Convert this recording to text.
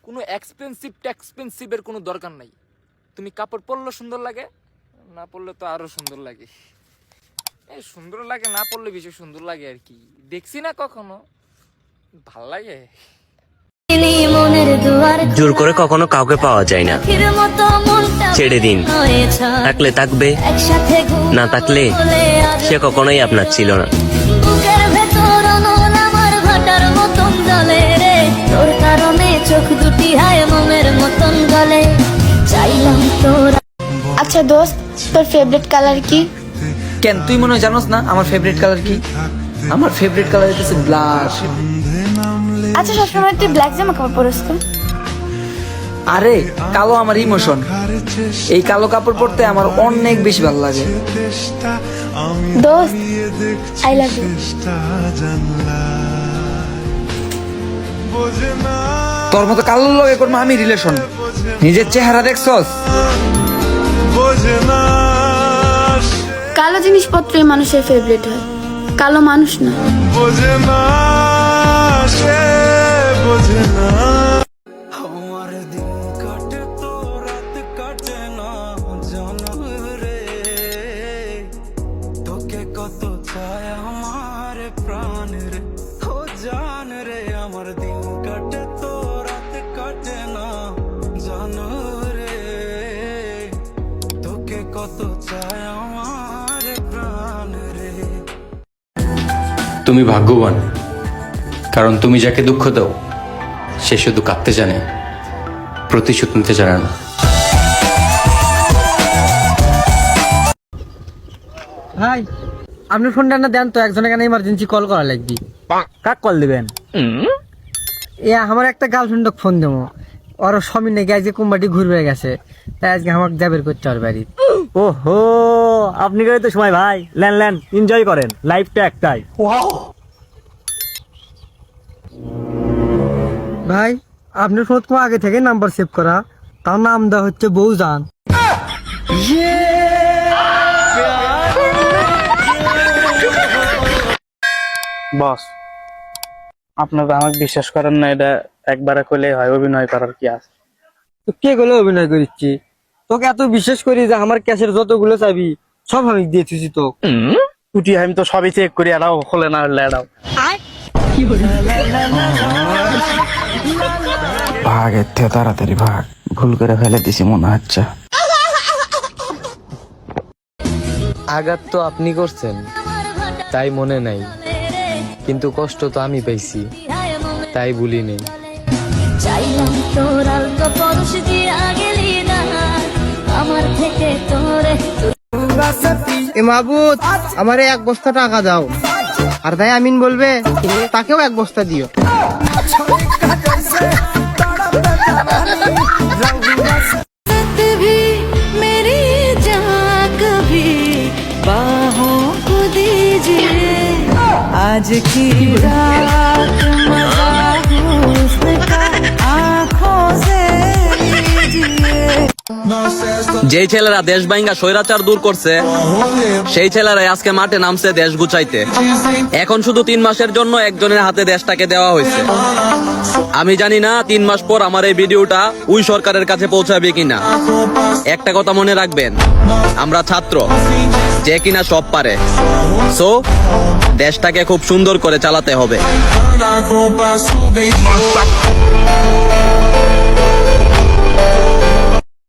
কোনো এক্সপেন্সিভের কোনো দরকার নাই। তুমি কাপড় পরলে সুন্দর লাগে, না পরলে তো আরো সুন্দর লাগে। এই সুন্দর লাগে না পরলে বেশি সুন্দর লাগে আর কি। দেখছি না কখনো, ভাল লাগে। জোর করে কখনো কাউকে পাওয়া যায় না, ছেড়ে দিন। থাকলে থাকবে, না থাকলে সে কখনোই আপনার ছিল না। আচ্ছা দোস্ত, তোর ফেভারিট কালার কি? কেন তুই মনে হয় জানোস না আমার ফেভারিট কালার কি? আমার ফেভারিট কালার হচ্ছে ব্ল্যাক। আচ্ছা সবসময় তুই ব্ল্যাক জামা কাপড় পরিস তো? আরে কালো আমার ইমোশন, এই কালো কাপড় পরতে আমার অনেক বেশি ভালো লাগে। দোস্ত আই লাভ ইউ। তোর মতো কালো লগে করবো আমি রিলেশন? নিজের চেহারা দেখছস? কালো জিনিসপত্রই মানুষের ফেভারিট হয়, কালো মানুষ না। তুমি ভাগ্যবান, কারণ তুমি যাকে দুঃখ দাও সে শুধু কাঁদতে জানে, প্রতিশোধ নিতে জানে না। ভাই আপনি ফোনটা না দেন তো, একজনের কাছে ইমার্জেন্সি কল করা লাগবে। কাক কল দিবেন? আমার একটা গার্লফ্রেন্ডকে ফোন দেবো, ওর স্বামী নাকি আজকে কুম্বাটি ঘুরবে গেছে, তাই আজকে আমাকে যাবের করতে ওর বাড়ি। ওহো, আপনি গেলে তো সময় ভাই, লেন লেন এনজয় করেন, লাইফটা একটাই। ভাই আপনার ফোন তো আগে থেকে নাম্বার সেভ করা, তার নাম দেওয়া হচ্ছে বউজান। বস আপনারা আমাকে বিশ্বাস করেন না, এটা একবারে কইলে হয়, অভিনয় করার কি আছে? তো কে গুলো অভিনয় করিচ্ছি? তোকে এত বিশ্বাস করি যে আমার ক্যাশের যতগুলো চাবি সব আমি দিয়েছি। তো টুটি আমি তো সবই চেক করি, এরাও খোলে না, এরাও। ভাগ এর থেকে তাড়াতাড়ি ভাগ, ভুল করে ফেলে দিছি মনে হচ্ছে। আঘাত তো আপনি করছেন তাই মনে নাই, কিন্তু কষ্ট তো আমি পাইছি তাই ভুলি নেই। চাইলাম তোর অল্প পরশ দিয়া গেলি না আমার থেকে তোরে। এ মাহবুব, আমারে 1 বস্তা টাকা দাও, আর তাই আমিন বলবে তাকেও 1 বস্তা দিও। मेरी जान कभी बाहों को दीजिए आज की रात मजा हुस्न का आँखों से लीजिए। যেই ছেলেরা দেশ ভাঙ্গা স্বৈরাচার দূর করছে, সেই ছেলেরাই আজকে মাঠে নামছে দেশ গুছাইতে। এখন শুধু 3 মাসের জন্য একজনের হাতে দেশটাকে দেওয়া হয়েছে। আমি জানি না 3 মাস পর আমার এই ভিডিওটা ওই সরকারের কাছে পৌঁছাবে কিনা। একটা কথা মনে রাখবেন, আমরা ছাত্র, যে কিনা সব পারে। সো দেশটাকে খুব সুন্দর করে চালাতে হবে।